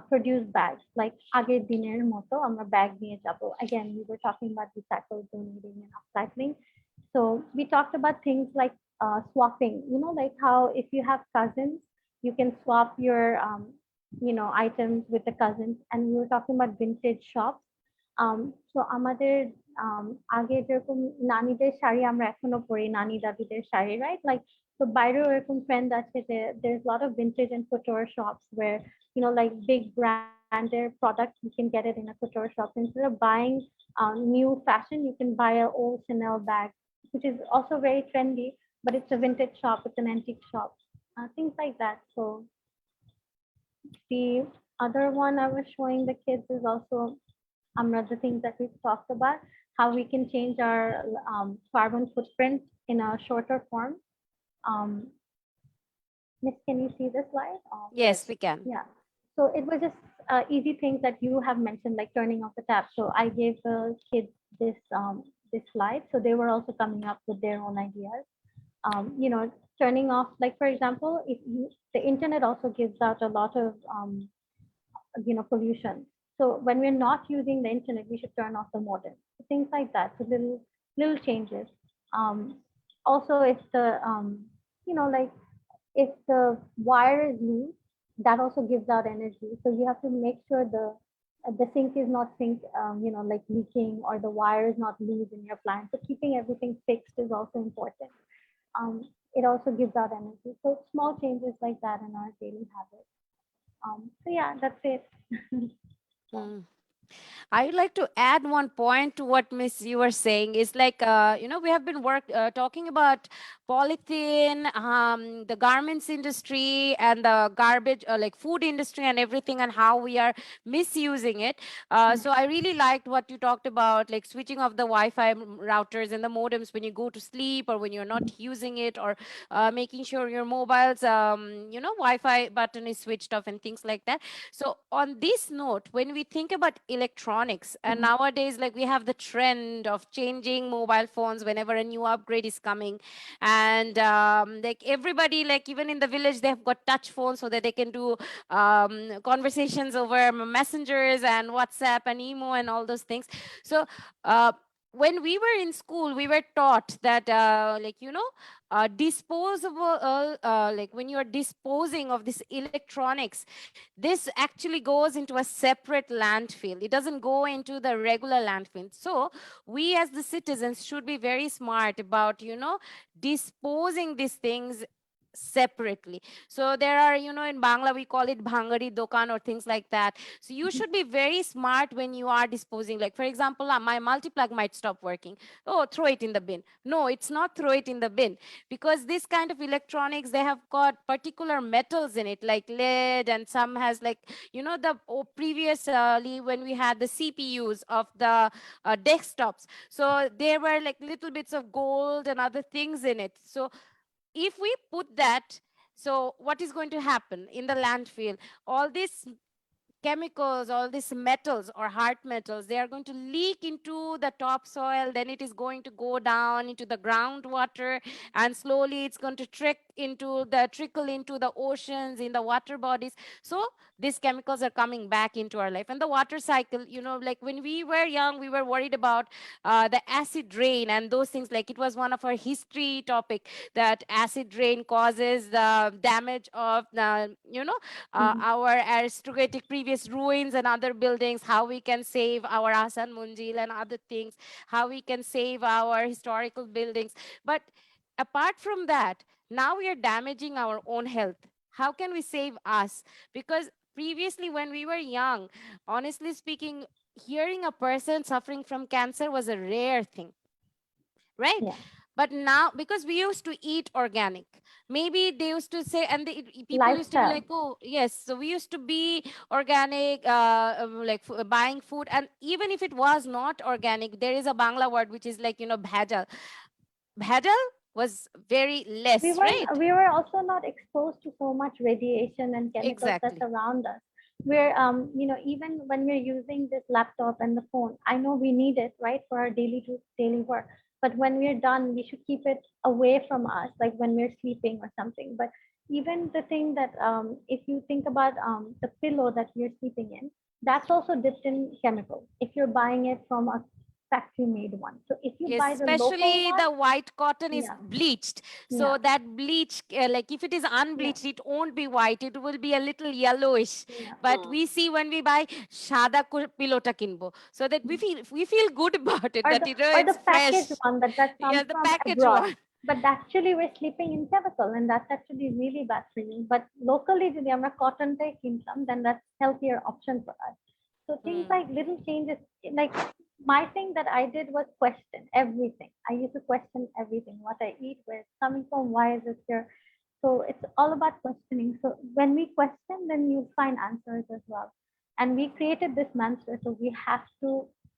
produce bags, like আগের দিনের মতো আমরা bag নিয়ে যাব. Again, we were talking about recycle, donating, and upcycling. So we talked about things like swapping, like how if you have cousins, you can swap your items with the cousins. And we were talking about vintage shops. So আমাদের আগে যেরকম নানীদের শাড়ি আমরা এখনো পরি, নানি দাদিদের sari, right? Like, so বাইরেও এরকম trend আছে যে there's a lot of vintage and couture shops where, like big branded products, you can get it in a couture shop. Instead of buying new fashion, you can buy an old Chanel bag, which is also very trendy, but it's a vintage shop, it's an antique shop, things like that. So the other one I was showing the kids is also the things that we've talked about, how we can change our carbon footprint in a shorter form. Um, Miss, can you see this slide? Yes, we can. Yeah. So it was just easy things that you have mentioned, like turning off the tap. So I gave the kids this slide, so they were also coming up with their own ideas. Turning off, like for example, if the internet also gives out a lot of pollution. So when we're not using the internet, we should turn off the modem. So things like that. So little changes. Um, Also, if the like if the wire is loose, that also gives out energy. So you have to make sure the sink is not like leaking, or the wire is not loose in your appliance. So keeping everything fixed is also important. It also gives out energy. So small changes like that in our daily habits. So yeah, that's it. Mm. I would like to add one point to what Miss you were saying is like we have been talking about polythene, the garments industry, and the garbage like food industry and everything, and how we are misusing it. Yeah. So I really liked what you talked about, like switching off the Wi-Fi routers and the modems when you go to sleep or when you're not using it, or making sure your mobile's Wi-Fi button is switched off and things like that. So on this note, when we think about electronics, and Mhm. nowadays like we have the trend of changing mobile phones whenever a new upgrade is coming, and like everybody, like even in the village, they have got touch phones so that they can do conversations over messengers and WhatsApp and emo and all those things. So uh, when we were in school, we were taught that disposable like when you are disposing of this electronics, this actually goes into a separate landfill. It doesn't go into the regular landfill. So we as the citizens should be very smart about disposing these things separately. So there are, in Bangla we call it bhangari dokan or things like that. So you should be very smart when you are disposing. Like for example, my multiplug might stop working. Oh, throw it in the bin. No, it's not throw it in the bin, because this kind of electronics, they have got particular metals in it, like lead, and some has like the previously when we had the CPUs of the desktops, so there were like little bits of gold and other things in it. So if we put that, so what is going to happen in the landfill? All these chemicals, all these metals or hard metals, they are going to leak into the topsoil. Then it is going to go down into the groundwater, and slowly it's going to trickle into the oceans, in the water bodies. So these chemicals are coming back into our life. And the water cycle, like when we were young, we were worried about the acid rain and those things. Like it was one of our history topic, that acid rain causes the damage of the Mhm. our aristocratic previous ruins and other buildings, how we can save our Asan Munjil and other things, how we can save our historical buildings. But apart from that, now we are damaging our own health. How can we save us? Because previously, when we were young, honestly speaking, hearing a person suffering from cancer was a rare thing, right? Yeah. But now, because we used to eat organic, maybe they used to say, and people used to be Lifestyle. like, oh yes, so we used to be organic, like buying food. And even if it was not organic, there is a Bangla word which is like bhajal. Bhajal was very we less, weren't right? we were also not exposed to so much radiation and chemicals that's Exactly. around us. We're even when we're using this laptop and the phone, I know we need it, right, for our daily work. But when we're done, we should keep it away from us, like when we're sleeping or something. But even the thing that if you think about the pillow that you're sleeping in, that's also dipped in chemicals if you're buying it from a factory made one. So if you Yes, buy the local especially one, the white cotton is yeah, bleached. yeah, So that bleach, like if it is yeah, unbleached, it won't be white. It will be a little yellowish. yeah. But Hmm. we see when we buy shada pilota kinbo, so that we feel good about it, or that the or the it's packaged fresh. one that Yeah, comes the from package abroad. one. But actually, we're sleeping in chemical, and that's actually really bad for you. But locally, যদি আমরা কটনটাই কিনতাম, then that's healthier option for us. So things Hmm. like little changes, like my thing that I did was question everything. I used to question everything, what I eat, where it's coming from, why is it here. So it's all about questioning. So when we question, then you find answers as well. And we created this mantra, so we have to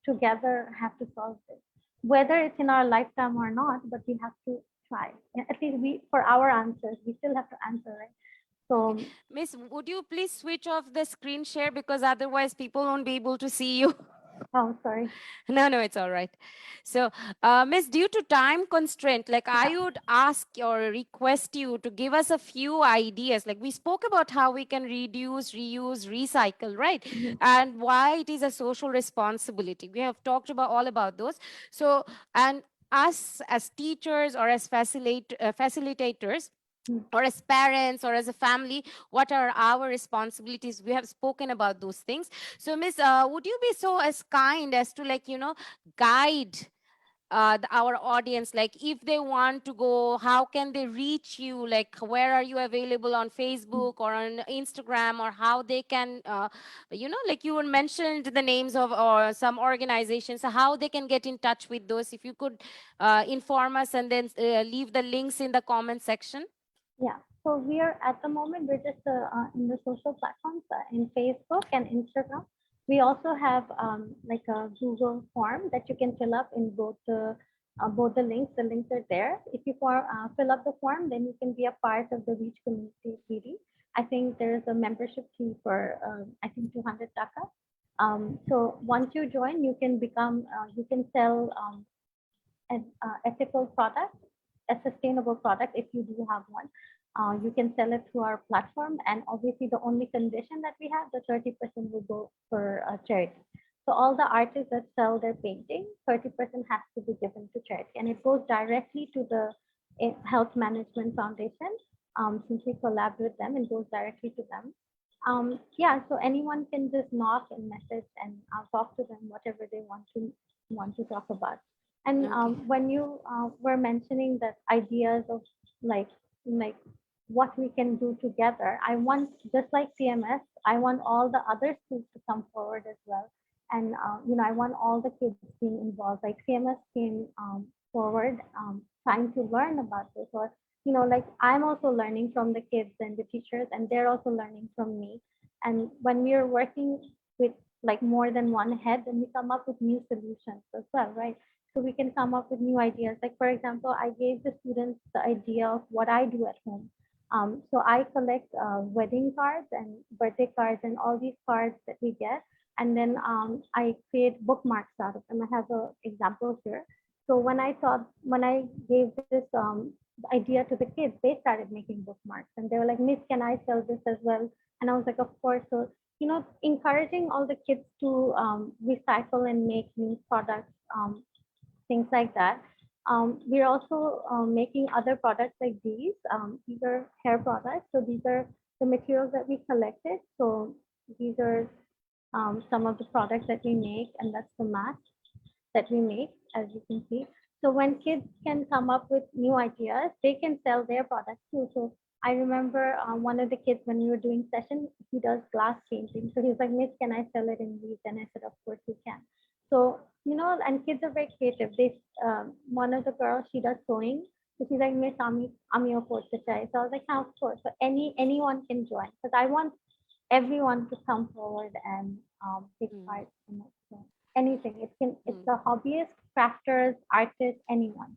together have to solve this, whether it's in our lifetime or not, but we have to try. Yeah, at least we, for our answers, we still have to answer, right? Okay. So, Miss, would you please switch off the screen share, because otherwise people won't be able to see you? oh, sorry. No, no, it's all right. So, Miss, due to time constraint, like Yeah. I would ask or request you to give us a few ideas. Like we spoke about how we can reduce, reuse, recycle, right? Mhm. And why it is a social responsibility. We have talked about all about those. So, and us as teachers or as facilitators, Mhm. or as parents or as a family, what are our responsibilities? We have spoken about those things. So Miss, would you be so as kind as to guide our audience, like if they want to go, how can they reach you? Like where are you available, on Facebook or on Instagram, or how they can, like you were mentioned the names of or some organizations, so how they can get in touch with those, if you could inform us, and then leave the links in the comment section. Yeah. So we are at the moment, we're just in the social platforms in Facebook and Instagram. We also have like a Google form that you can fill up in both the links. The links are there. If you fill up the form, then you can be a part of the Reach Community PD. I think there is a membership fee for I think 200 taka. So once you join, you can you can sell an ethical product, a sustainable product if you do have one. You can sell it through our platform, and obviously the only condition that we have, the 30% will go for charity. So all the artists that sell their painting, 30% has to be given to charity, and it goes directly to the Health Management Foundation. Since we collab with them, it goes directly to them. Yeah, so anyone can just knock and message, and I'll talk to them whatever they want to talk about. And Okay. when you were mentioning that ideas of like like what we can do together, I want, just like CMS, I want all the other schools to come forward as well. And I want all the kids being involved. Like CMS came forward, trying to learn about this, or like I'm also learning from the kids and the teachers, and they're also learning from me. And when we are working with like more than one head, then we come up with new solutions as well, right? So we can come up with new ideas. Like for example, I gave the students the idea of what I do at home. So I collect wedding cards and birthday cards and all these cards that we get, and then I create bookmarks out of them. I have an example here. So when I gave this idea to the kids, they started making bookmarks, and they were like, "Miss, can I sell this as well?" And I was like, "Of course." So encouraging all the kids to recycle and make new products, things like that. We're also making other products like these. These are hair products. So these are the materials that we collected. So these are some of the products that we make, and that's the mask that we make, as you can see. So when kids can come up with new ideas, they can sell their products too. So I remember one of the kids, when we were doing session, he does glass painting. So he was like, "Miss, can I sell it in these?" And I said, "Of course you can." So and kids are very creative. One of the girls, she does sewing. So she's like, "Miss, I'm your coach today." So I was like, "Of course." So anyone can join, because I want everyone to come forward and take Mm. part in it. So anything. It's Mm. the hobbyist, crafters, artists, anyone.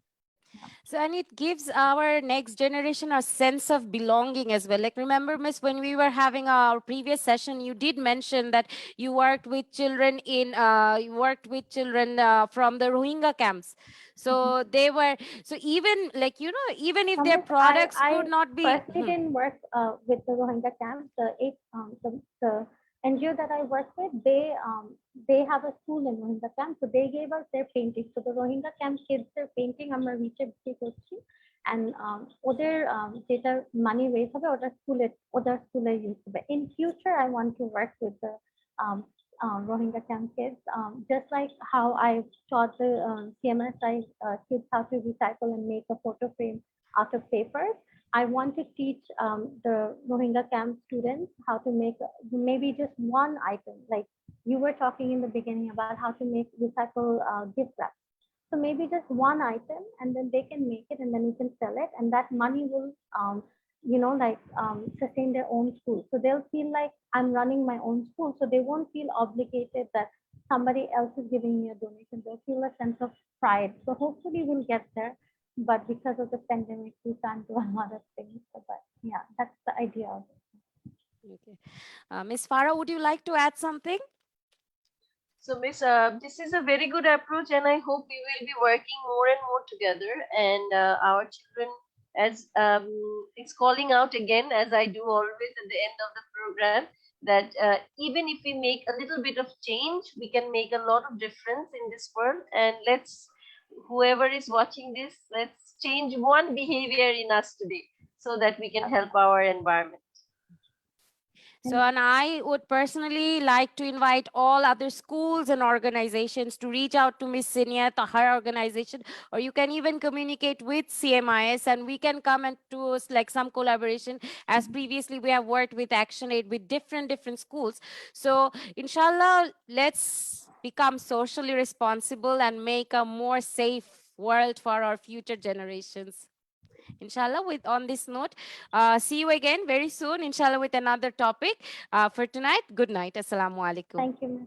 Yeah. So, and it gives our next generation a sense of belonging as well. Like, remember, Miss, when we were having our previous session, you did mention that you worked with children from the Rohingya camps. Mhm. So they were, so even like, even if their Miss, I products I could not be. personally didn't work with the Rohingya camp. The NGO that I work with, they have a school in Rohingya camp, so they gave us their paintings. So the Rohingya camp kids, their painting আমরা reach করছি, and ওদের যেটা money raise হবে ওদের স্কুলে use হবে. In future, I want to work with the um, Rohingya camp kids, just like how I taught the CMSI kids how to recycle and make a photo frame out of paper. I want to teach the Rohingya camp students how to make maybe just one item. Like you were talking in the beginning about how to make recycle gift wrap. So maybe just one item, and then they can make it, and then we can sell it, and that money will, sustain their own school. So they'll feel like I'm running my own school, so they won't feel obligated that somebody else is giving me a donation. They'll feel a sense of pride. So hopefully we'll get there, but because of the pandemic, we can't do a lot of things. So, but yeah, that's the idea of it. Okay. Miss Farah, would you like to add something? So, Miss, this is a very good approach, and I hope we will be working more and more together. And our children, as it's calling out again, as I do always at the end of the program, that even if we make a little bit of change, we can make a lot of difference in this world. And whoever is watching this, let's change one behavior in us today so that we can help our environment. So, and I would personally like to invite all other schools and organizations to reach out to Miss Sinia, to her organization, or you can even communicate with CMIS and we can come and do like some collaboration. As previously we have worked with ActionAid with different schools. So, inshallah, let's become socially responsible and make a more safe world for our future generations. Inshallah, with on this note, see you again very soon, inshallah, with another topic. For tonight, good night. Assalamu alaikum. Thank you.